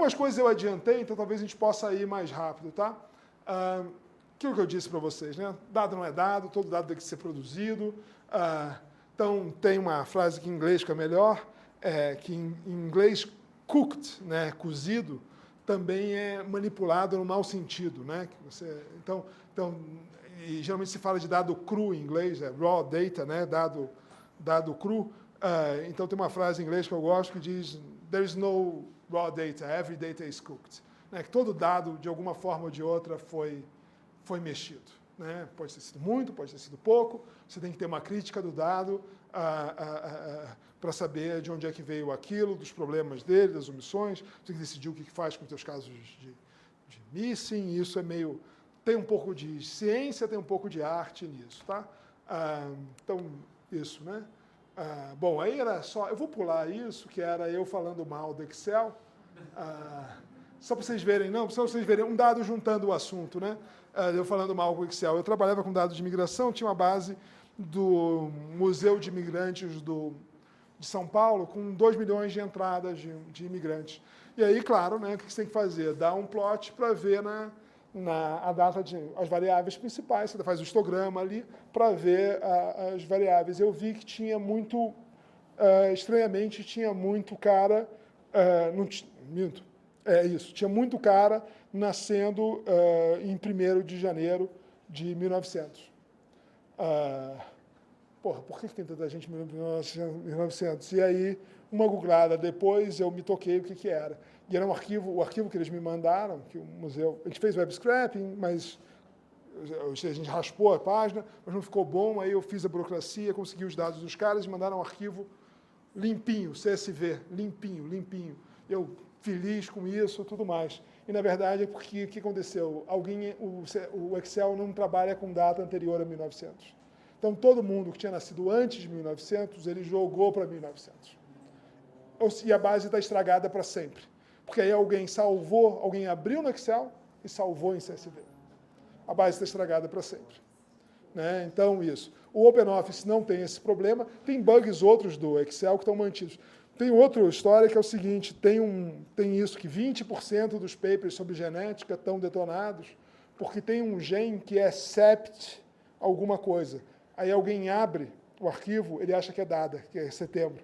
Algumas coisas eu adiantei, então talvez a gente possa ir mais rápido, tá? Aquilo que eu disse para vocês, né? Dado não é dado, todo dado tem que ser produzido. Então, tem uma frase que em inglês que é melhor, que em inglês cooked, né? Cozido, também é manipulado no mau sentido, né? Então, e geralmente se fala de dado cru em inglês, raw data, né? Dado cru. Então, tem uma frase em inglês que eu gosto que diz there is no raw data, every data is cooked. Né? Que todo dado, de alguma forma ou de outra, foi mexido. Né? Pode ter sido muito, pode ter sido pouco. Você tem que ter uma crítica do dado para saber de onde é que veio aquilo, dos problemas dele, das omissões. Você tem que decidir o que faz com os seus casos de missing. Isso é meio... Tem um pouco de ciência, tem um pouco de arte nisso. Tá? Então, isso, né? Bom, aí era só... Eu vou pular isso, que era eu falando mal do Excel. Só para vocês verem, não, só para vocês verem, um dado juntando o assunto, né? Eu falando mal com o Excel. Eu trabalhava com dados de imigração, tinha uma base do Museu de Imigrantes de São Paulo, com 2 milhões de entradas de imigrantes. E aí, claro, né, o que você tem que fazer? Dar um plot para ver a data as variáveis principais, você faz o histograma ali para ver as variáveis. Eu vi que tinha muito, estranhamente, tinha muito cara, minto, tinha muito cara nascendo em 1º de janeiro de 1900. Por que tem tanta gente em 1900? E aí, uma googlada depois, eu me toquei o que era. E era o arquivo que eles me mandaram, que o museu... A gente fez web scraping, mas a gente raspou a página, mas não ficou bom, aí eu fiz a burocracia, consegui os dados dos caras e mandaram um arquivo limpinho, CSV, limpinho. Eu feliz com isso e tudo mais. E, na verdade, é porque o que aconteceu? O Excel não trabalha com data anterior a 1900. Então, todo mundo que tinha nascido antes de 1900, ele jogou para 1900. E a base está estragada para sempre. Porque aí alguém abriu no Excel e salvou em CSV. A base está estragada para sempre. Né? Então, isso. O OpenOffice não tem esse problema. Tem bugs outros do Excel que estão mantidos. Tem outra história que é o seguinte, tem isso, que 20% dos papers sobre genética estão detonados porque tem um gene que é sept alguma coisa. Aí alguém abre o arquivo, ele acha que é dada, que é setembro.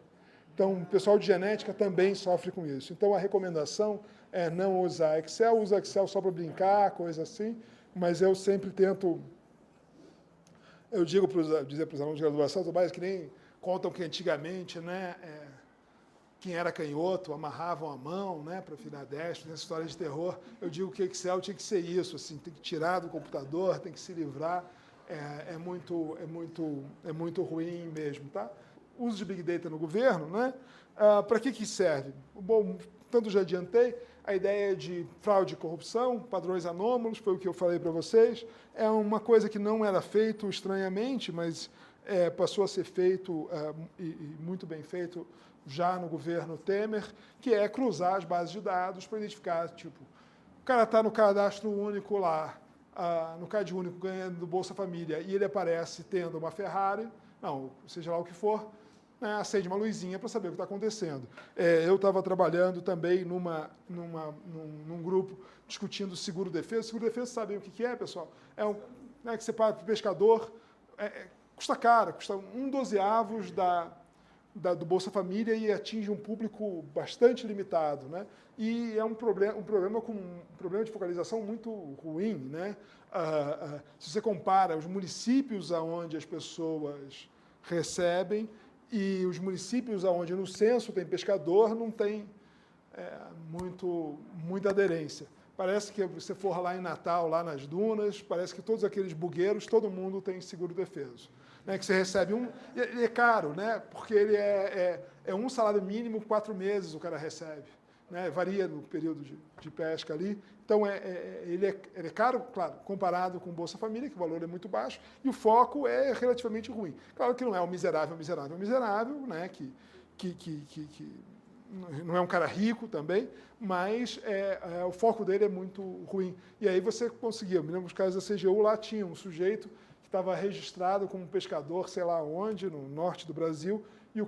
Então, o pessoal de genética também sofre com isso. Então, a recomendação é não usar Excel, usa Excel só para brincar, coisa assim, mas eu sempre tento... Eu dizer para os alunos de graduação, que nem contam que antigamente, né, quem era canhoto amampavam a mão, né, para virar destro, nessa história de terror. Eu digo que Excel tinha que ser isso, assim, tem que tirar do computador, tem que se livrar. É muito ruim mesmo, tá? Uso de Big Data no governo, né? Para que serve? Bom, tanto já adiantei, a ideia de fraude e corrupção, padrões anômalos, foi o que eu falei para vocês, é uma coisa que não era feito estranhamente, mas passou a ser feito, e muito bem feito, já no governo Temer, que é cruzar as bases de dados para identificar, tipo, o cara está no cadastro único lá, no CAD único, ganhando do Bolsa Família, e ele aparece tendo uma Ferrari, não, seja lá o que for, né, acende uma luzinha para saber o que está acontecendo. Eu estava trabalhando também num grupo discutindo seguro-defesa. Seguro-defesa, sabem o que é, pessoal? Que você paga para o pescador, custa caro, custa 1/12 do Bolsa Família e atinge um público bastante limitado, né? E é um problema de focalização muito ruim, né? Se você compara os municípios onde as pessoas recebem e os municípios onde no censo tem pescador, não tem muita aderência. Parece que você for lá em Natal, lá nas dunas, parece que todos aqueles bugueiros, todo mundo tem seguro-defeso. Né, que você recebe ele é caro, né, porque ele é um salário mínimo, 4 meses o cara recebe. Né, varia no período de pesca ali. Então, ele é caro, claro, comparado com o Bolsa Família, que o valor é muito baixo, e o foco é relativamente ruim. Claro que não é um miserável, né, que não é um cara rico também, mas o foco dele é muito ruim. E aí você conseguia, eu me lembro dos casos da CGU, lá tinha um sujeito estava registrado como pescador, sei lá onde, no norte do Brasil, e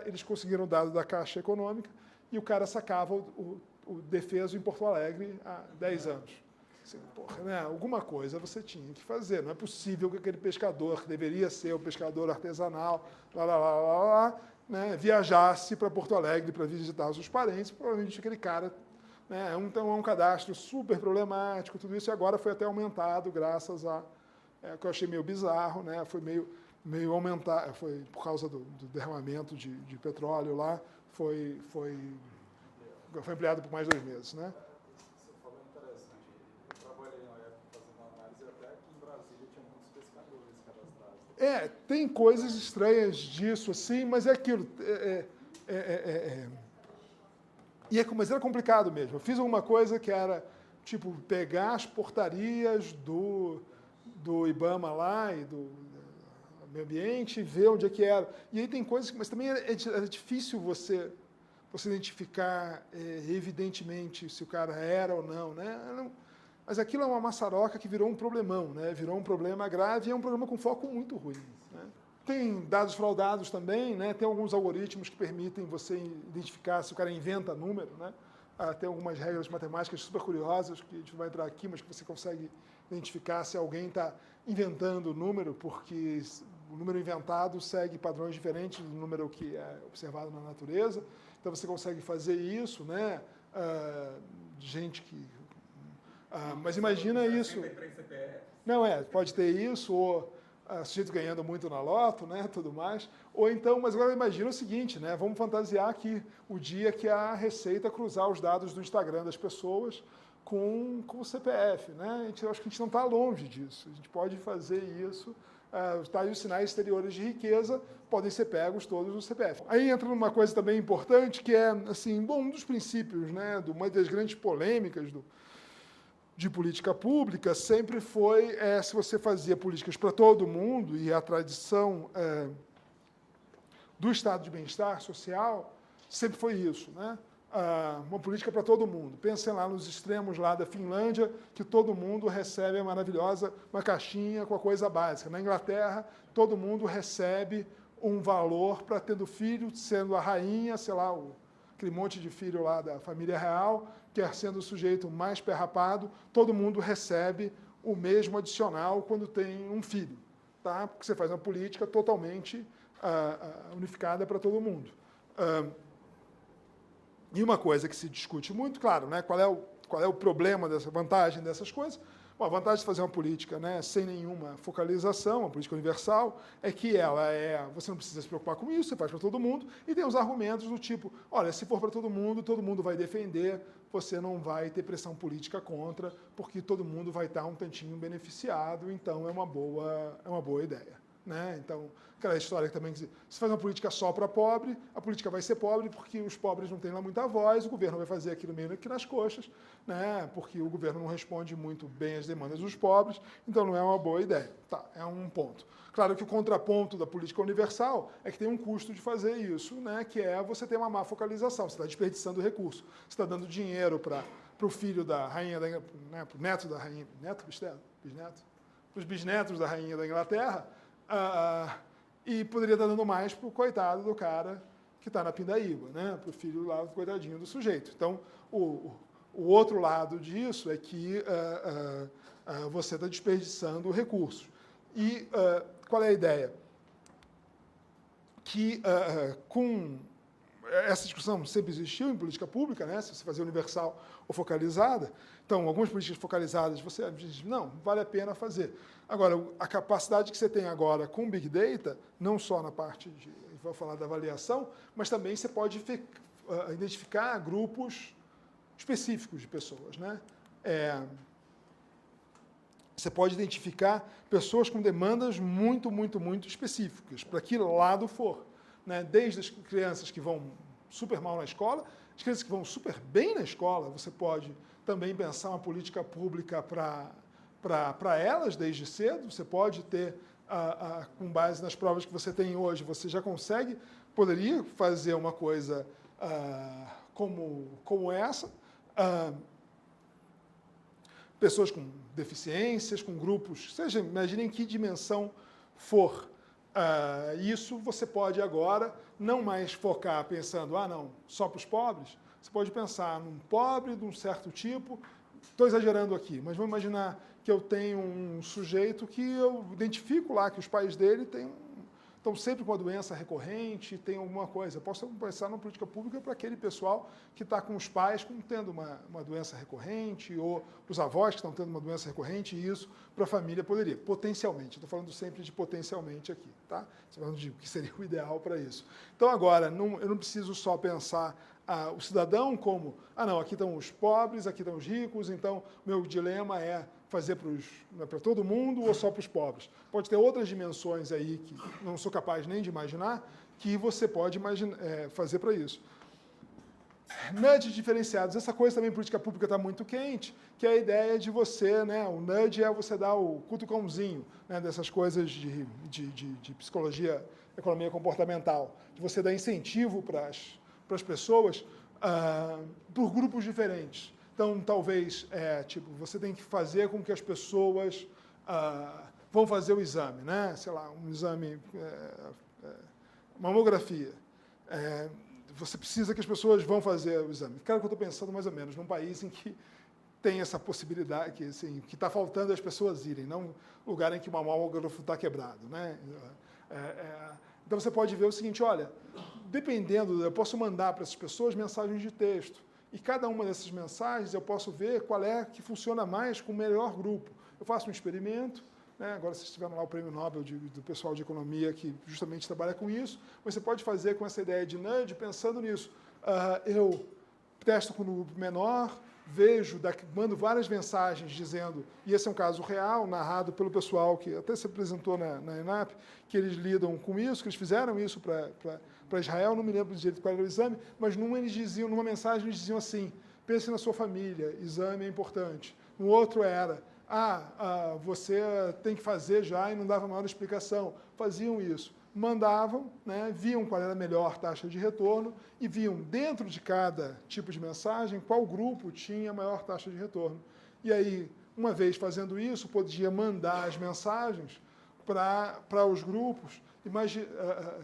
eles conseguiram o dado da Caixa Econômica, e o cara sacava o defeso em Porto Alegre há 10 anos. Assim, porra, né? Alguma coisa você tinha que fazer. Não é possível que aquele pescador, que deveria ser o pescador artesanal, né, viajasse para Porto Alegre para visitar os seus parentes. Provavelmente aquele cara, né, é um cadastro super problemático, tudo isso, e agora foi até aumentado graças a... que eu achei meio bizarro, né? Foi meio aumentar, foi por causa do derramamento de petróleo lá, foi ampliado por mais 2 meses, né? Você falou interessante. Eu trabalhei na época fazendo análise, até aqui em Brasília tinha muitos pescadores cadastrados. Tem coisas estranhas disso, assim, mas é aquilo. Mas era complicado mesmo. Eu fiz alguma coisa que era, tipo, pegar as portarias do IBAMA lá e do meio ambiente e ver onde é que era. E aí tem coisas, mas também é difícil você identificar evidentemente se o cara era ou não, né? Mas aquilo é uma maçaroca que virou um problemão, né? Virou um problema grave e é um problema com foco muito ruim, né? Tem dados fraudados também, né? Tem alguns algoritmos que permitem você identificar se o cara inventa número, né? Tem algumas regras matemáticas super curiosas que a gente não vai entrar aqui, mas que você consegue identificar se alguém está inventando o número, porque o número inventado segue padrões diferentes do número que é observado na natureza. Então, você consegue fazer isso, né? Gente que... mas imagina isso... Não, pode ter isso, ou sujeito ganhando muito na loto, né, tudo mais. Ou então, mas agora imagina o seguinte, né? Vamos fantasiar aqui o dia que a Receita cruzar os dados do Instagram das pessoas com o CPF, né? Eu acho que a gente não está longe disso. A gente pode fazer isso. Os sinais exteriores de riqueza podem ser pegos todos no CPF. Aí entra numa coisa também importante, que é, assim, um dos princípios, né, uma das grandes polêmicas de política pública sempre foi se você fazia políticas para todo mundo, e a tradição do estado de bem-estar social sempre foi isso, né? Uma política para todo mundo. Pensem lá nos extremos lá da Finlândia, que todo mundo recebe uma caixinha com a coisa básica. Na Inglaterra, todo mundo recebe um valor para tendo filho, sendo a rainha, sei lá, aquele monte de filho lá da família real, quer sendo o sujeito mais perrapado, todo mundo recebe o mesmo adicional quando tem um filho, tá? Porque você faz uma política totalmente unificada para todo mundo. E uma coisa que se discute muito, claro, né, qual é o problema dessa vantagem dessas coisas? Bom, a vantagem de fazer uma política, né, sem nenhuma focalização, uma política universal, é que você não precisa se preocupar com isso, você faz para todo mundo, e tem os argumentos do tipo, olha, se for para todo mundo vai defender, você não vai ter pressão política contra, porque todo mundo vai estar um tantinho beneficiado, então é uma boa ideia, né? Então, aquela história que também, se faz uma política só para pobre, a política vai ser pobre porque os pobres não têm lá muita voz, o governo vai fazer aquilo meio que nas coxas, né? Porque o governo não responde muito bem às demandas dos pobres, então não é uma boa ideia. Tá, é um ponto. Claro que o contraponto da política universal é que tem um custo de fazer isso, né? Que é você ter uma má focalização, você está desperdiçando recurso, você está dando dinheiro para o filho da rainha, né? Para o neto da rainha, neto, bisneto? Para os bisnetos da rainha da Inglaterra, e poderia estar dando mais para o coitado do cara que está na pindaíba, né? Para o filho lá, do coitadinho do sujeito. Então, o outro lado disso é que você está desperdiçando recursos. E qual é a ideia? Que com essa discussão sempre existiu em política pública, né? Se você fazia universal ou focalizada. Então, algumas políticas focalizadas, você diz, não, vale a pena fazer. Agora, a capacidade que você tem agora com Big Data, não só na parte vou falar da avaliação, mas também você pode identificar grupos específicos de pessoas, né? Você pode identificar pessoas com demandas muito, muito, muito específicas, para que lado for, né? Desde as crianças que vão super mal na escola, as crianças que vão super bem na escola, você pode também pensar uma política pública para elas desde cedo. Você pode ter, com base nas provas que você tem hoje, você já poderia fazer uma coisa como essa. Pessoas com deficiências, com grupos, seja, imaginem em que dimensão for. Isso você pode agora não mais focar pensando, não, só para os pobres, Você pode pensar num pobre de um certo tipo, estou exagerando aqui, mas vamos imaginar que eu tenho um sujeito que eu identifico lá que os pais dele estão sempre com uma doença recorrente, tem alguma coisa. Eu posso pensar numa política pública para aquele pessoal que está com os pais tendo uma doença recorrente, ou os avós que estão tendo uma doença recorrente, e isso para a família poderia, potencialmente. Estou falando sempre de potencialmente aqui, tá? Estou falando de o que seria o ideal para isso. Então, agora, eu não preciso só pensar o cidadão como, não, aqui estão os pobres, aqui estão os ricos, então meu dilema é fazer para todo mundo ou só para os pobres. Pode ter outras dimensões aí que não sou capaz nem de imaginar, que você pode fazer para isso. Nudge diferenciados. Essa coisa também em política pública está muito quente, que é a ideia de você, o nudge é você dar o cutucãozinho, dessas coisas de psicologia, economia comportamental, de você dar incentivo para as pessoas por grupos diferentes. Então, talvez, você tem que fazer com que as pessoas vão fazer o exame, sei lá, um exame, mamografia. Você precisa que as pessoas vão fazer o exame. Claro que eu estou pensando mais ou menos num país em que tem essa possibilidade, que está faltando as pessoas irem, não um lugar em que o mamógrafo está quebrado. Então, você pode ver o seguinte, olha, dependendo, eu posso mandar para essas pessoas mensagens de texto, e cada uma dessas mensagens eu posso ver qual é que funciona mais com o melhor grupo. Eu faço um experimento, agora vocês tiveram lá o prêmio Nobel do pessoal de economia que justamente trabalha com isso, mas você pode fazer com essa ideia de nudge pensando nisso. Eu testo com um grupo menor, mando várias mensagens dizendo, e esse é um caso real, narrado pelo pessoal que até se apresentou na ENAP, que eles lidam com isso, que eles fizeram isso para Israel, não me lembro direito qual era o exame, mas numa mensagem eles diziam assim, pense na sua família, exame é importante. No outro era, você tem que fazer já, e não dava maior explicação. Faziam isso. Mandavam, viam qual era a melhor taxa de retorno e viam dentro de cada tipo de mensagem qual grupo tinha a maior taxa de retorno. E aí, uma vez fazendo isso, podia mandar as mensagens para os grupos,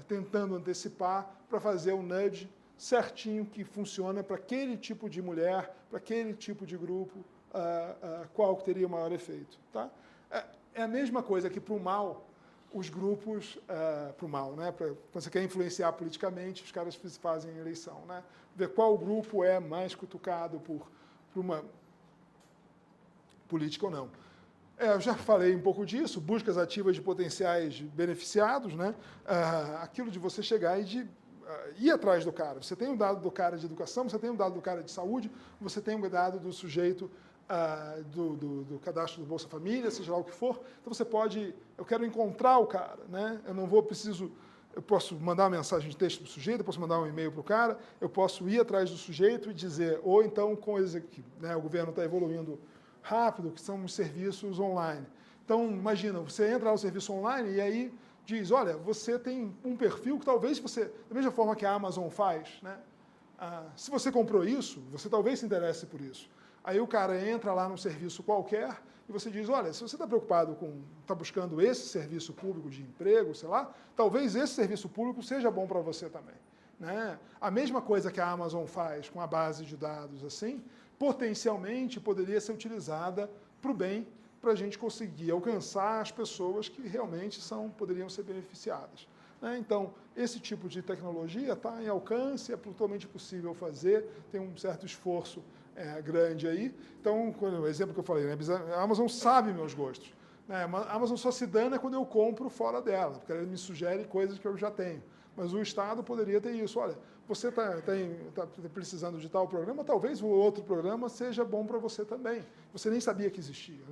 tentando antecipar para fazer o nudge certinho que funciona para aquele tipo de mulher, para aquele tipo de grupo, qual que teria o maior efeito. Tá? É a mesma coisa que para o mal, os grupos, para o mal, quando você quer influenciar politicamente, os caras fazem eleição. Ver qual grupo é mais cutucado por uma política ou não. Eu já falei um pouco disso, buscas ativas de potenciais beneficiados, aquilo de você chegar e ir atrás do cara. Você tem um dado do cara de educação, você tem um dado do cara de saúde, você tem um dado do sujeito do cadastro do Bolsa Família, seja lá o que for. Então você pode, eu quero encontrar o cara, eu posso mandar uma mensagem de texto para o sujeito, eu posso mandar um e-mail para o cara, eu posso ir atrás do sujeito e dizer, ou então coisa que o governo está evoluindo rápido, que são os serviços online. Então, imagina, você entra no serviço online e aí diz, olha, você tem um perfil que talvez você, da mesma forma que a Amazon faz, se você comprou isso, você talvez se interesse por isso. Aí o cara entra lá num serviço qualquer e você diz, olha, se você está preocupado está buscando esse serviço público de emprego, sei lá, talvez esse serviço público seja bom para você também. A mesma coisa que a Amazon faz com a base de dados assim, potencialmente poderia ser utilizada para o bem, para a gente conseguir alcançar as pessoas que realmente poderiam ser beneficiadas. Então, esse tipo de tecnologia está em alcance, é totalmente possível fazer, tem um certo esforço grande aí. Então, o exemplo que eu falei, a Amazon sabe meus gostos. A Amazon só se dana quando eu compro fora dela, porque ela me sugere coisas que eu já tenho. Mas o Estado poderia ter isso. Olha, você está precisando de tal programa, talvez o outro programa seja bom para você também. Você nem sabia que existia,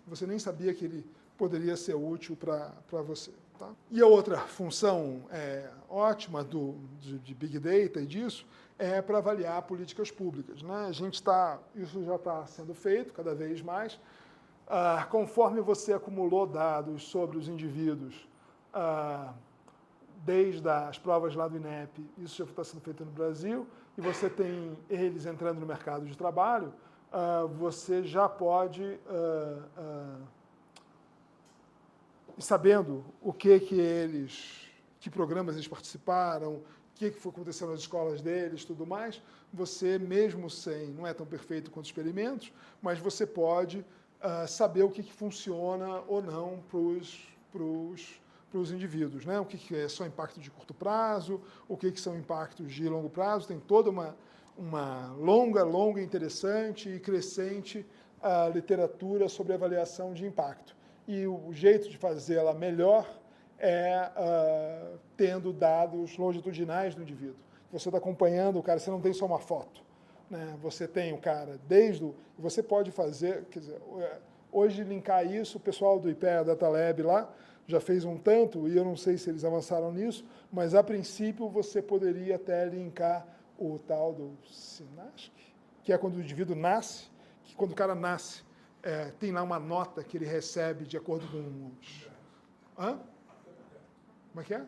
Você nem sabia que ele poderia ser útil para você. Tá? E a outra função ótima de Big Data e disso é para avaliar políticas públicas. Isso já está sendo feito cada vez mais. Conforme você acumulou dados sobre os indivíduos, desde as provas lá do INEP, isso já está sendo feito no Brasil, e você tem eles entrando no mercado de trabalho, você já pode, sabendo que programas eles participaram, que foi acontecendo nas escolas deles, tudo mais, você, mesmo sem, não é tão perfeito quanto experimentos, mas você pode saber o que funciona ou não para os indivíduos, né? O que é só impacto de curto prazo, o que são impactos de longo prazo, tem toda uma longa, interessante e crescente literatura sobre avaliação de impacto. E o jeito de fazê-la melhor é tendo dados longitudinais do indivíduo. Você está acompanhando o cara, você não tem só uma foto, né? Você tem o cara desde o... Você pode fazer, quer dizer, hoje linkar isso, o pessoal do IPEA Data Lab lá já fez um tanto, e eu não sei se eles avançaram nisso, mas a princípio você poderia até linkar o tal do SINASC, que é quando o indivíduo nasce, que quando o cara nasce, tem lá uma nota que ele recebe de acordo com os... Hã? Como é que é?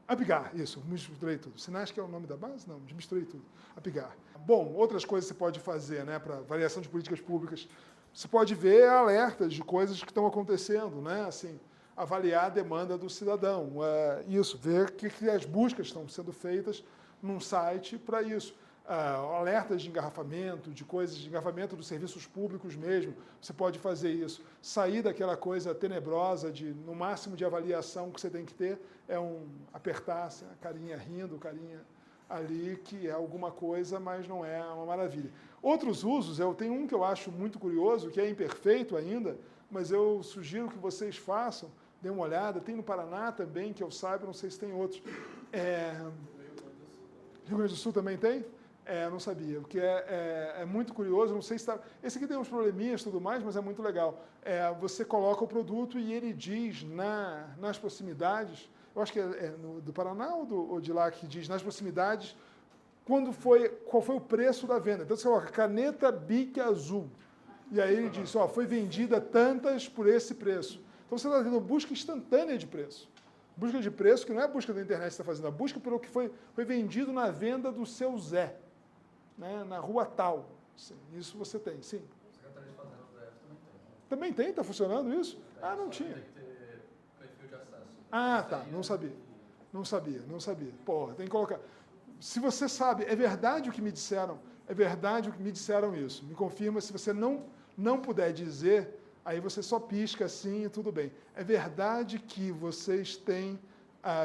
Apigar, isso, misturei tudo. SINASC é o nome da base? Não, misturei tudo. Apigar. Bom, outras coisas que você pode fazer, né, para avaliação de políticas públicas. Você pode ver alertas de coisas que estão acontecendo, né? Assim, avaliar a demanda do cidadão. Isso, ver que as buscas estão sendo feitas num site para isso. Alertas de engarrafamento, de coisas de engarrafamento dos serviços públicos mesmo, você pode fazer isso. Sair daquela coisa tenebrosa de, no máximo de avaliação que você tem que ter, apertar assim, a carinha rindo, carinha ali, que é alguma coisa, mas não é uma maravilha. Outros usos, eu tenho um que eu acho muito curioso, que é imperfeito ainda, mas eu sugiro que vocês façam, dêem uma olhada, tem no Paraná também, que eu saiba, não sei se tem outros. Rio Grande do Sul também tem? Não sabia, o que é muito curioso, não sei se está... Esse aqui tem uns probleminhas e tudo mais, mas é muito legal. Você coloca o produto e ele diz nas proximidades, eu acho que do Paraná ou de lá que diz nas proximidades, qual foi o preço da venda. Então você coloca caneta Bic azul, e aí ele diz, foi vendida tantas por esse preço. Então você está tendo busca instantânea de preço. Busca de preço, que não é a busca da internet que você está fazendo, a busca pelo que foi vendido na venda do seu Zé, né, na rua tal. Sim, isso você tem, sim. Secretaria de Fazenda do DF também tem. Também tem? Está funcionando isso? Não tinha. Tem que ter perfil de acesso. Tá, não sabia. Porra, tem que colocar. Se você sabe, é verdade o que me disseram isso. Me confirma, se você não puder dizer, aí você só pisca assim e tudo bem. É verdade que vocês têm,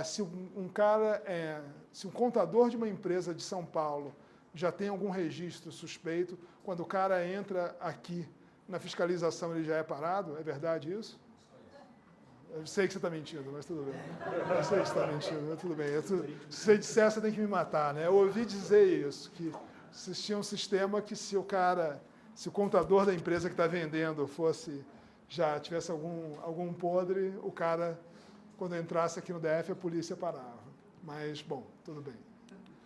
se um contador de uma empresa de São Paulo já tem algum registro suspeito, quando o cara entra aqui na fiscalização ele já é parado? É verdade isso? Eu sei que você está mentindo, mas tudo bem. Eu sei que você está mentindo, mas tudo bem. Se você disser, você tem que me matar, né? Eu ouvi dizer isso, que existia um sistema que se o contador da empresa que está vendendo já tivesse algum podre, o cara, quando entrasse aqui no DF, a polícia parava. Mas, bom, tudo bem.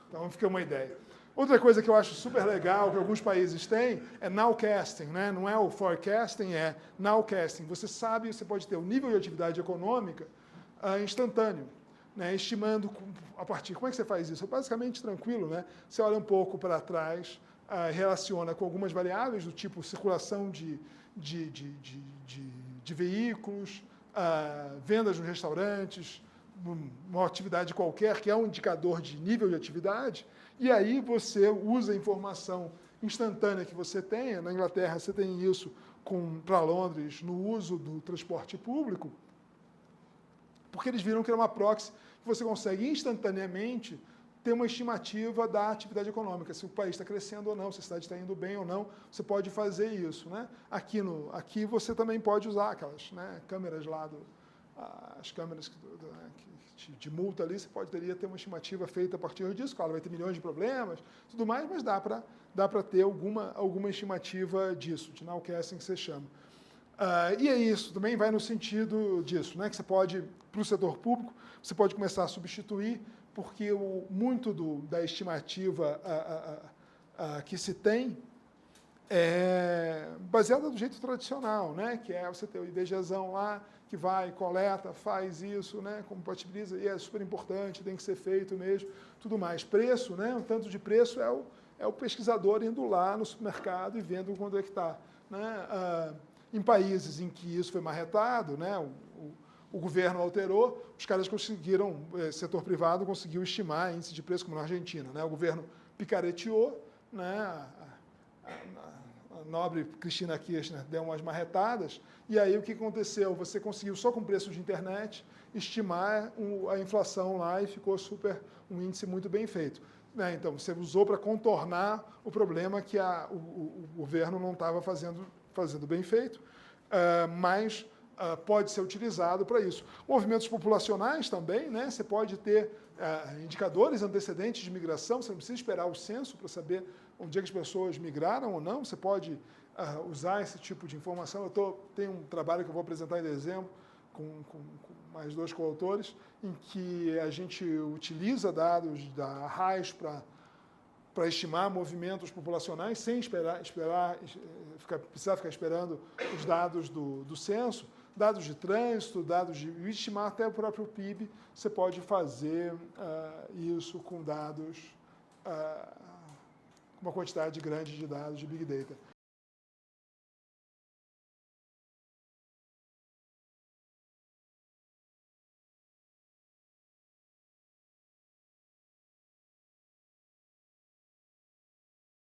Então, fica uma ideia. Outra coisa que eu acho super legal, que alguns países têm, é nowcasting, né? Não é o forecasting, é nowcasting. Você sabe, você pode ter o nível de atividade econômica instantâneo, né? Estimando a partir... Como é que você faz isso? É basicamente tranquilo, né? Você olha um pouco para trás, relaciona com algumas variáveis, do tipo circulação de veículos, vendas nos restaurantes, uma atividade qualquer, que é um indicador de nível de atividade, e aí você usa a informação instantânea que você tenha. Na Inglaterra, você tem isso para Londres, no uso do transporte público, porque eles viram que era uma proxy que você consegue instantaneamente ter uma estimativa da atividade econômica, se o país está crescendo ou não, se a cidade está indo bem ou não, você pode fazer isso, né? Aqui você também pode usar aquelas, né, câmeras lá, as câmeras de multa ali, você poderia ter uma estimativa feita a partir disso, claro, vai ter milhões de problemas, tudo mais, mas dá para ter alguma estimativa disso, de nowcasting que você chama. E é isso, também vai no sentido disso, né, que você pode, para o setor público, você pode começar a substituir, porque muito da estimativa que se tem é baseada do jeito tradicional, né, que é você ter o IBGEzão lá, que vai, coleta, faz isso, né, compatibiliza, e é super importante, tem que ser feito mesmo, tudo mais. Preço, né, um tanto de preço é o pesquisador indo lá no supermercado e vendo quanto é que está. Né? Em países em que isso foi marretado, né, o governo alterou, os caras conseguiram, setor privado conseguiu estimar índice de preço como na Argentina, né? O governo picareteou, né? A nobre Cristina Kirchner deu umas marretadas, e aí o que aconteceu? Você conseguiu, só com preço de internet, estimar a inflação lá e ficou um índice muito bem feito. Né? Então, você usou para contornar o problema que o governo não estava fazendo bem feito, mas pode ser utilizado para isso. Movimentos populacionais também, né? Você pode ter indicadores antecedentes de migração, você não precisa esperar o censo para saber onde é que as pessoas migraram ou não, você pode usar esse tipo de informação. Tenho um trabalho que eu vou apresentar em dezembro com mais 2 coautores, em que a gente utiliza dados da RAIS para estimar movimentos populacionais sem precisar ficar esperando os dados do censo, dados de trânsito, dados de estimar até o próprio PIB. Você pode fazer isso com dados, uma quantidade grande de dados de Big Data.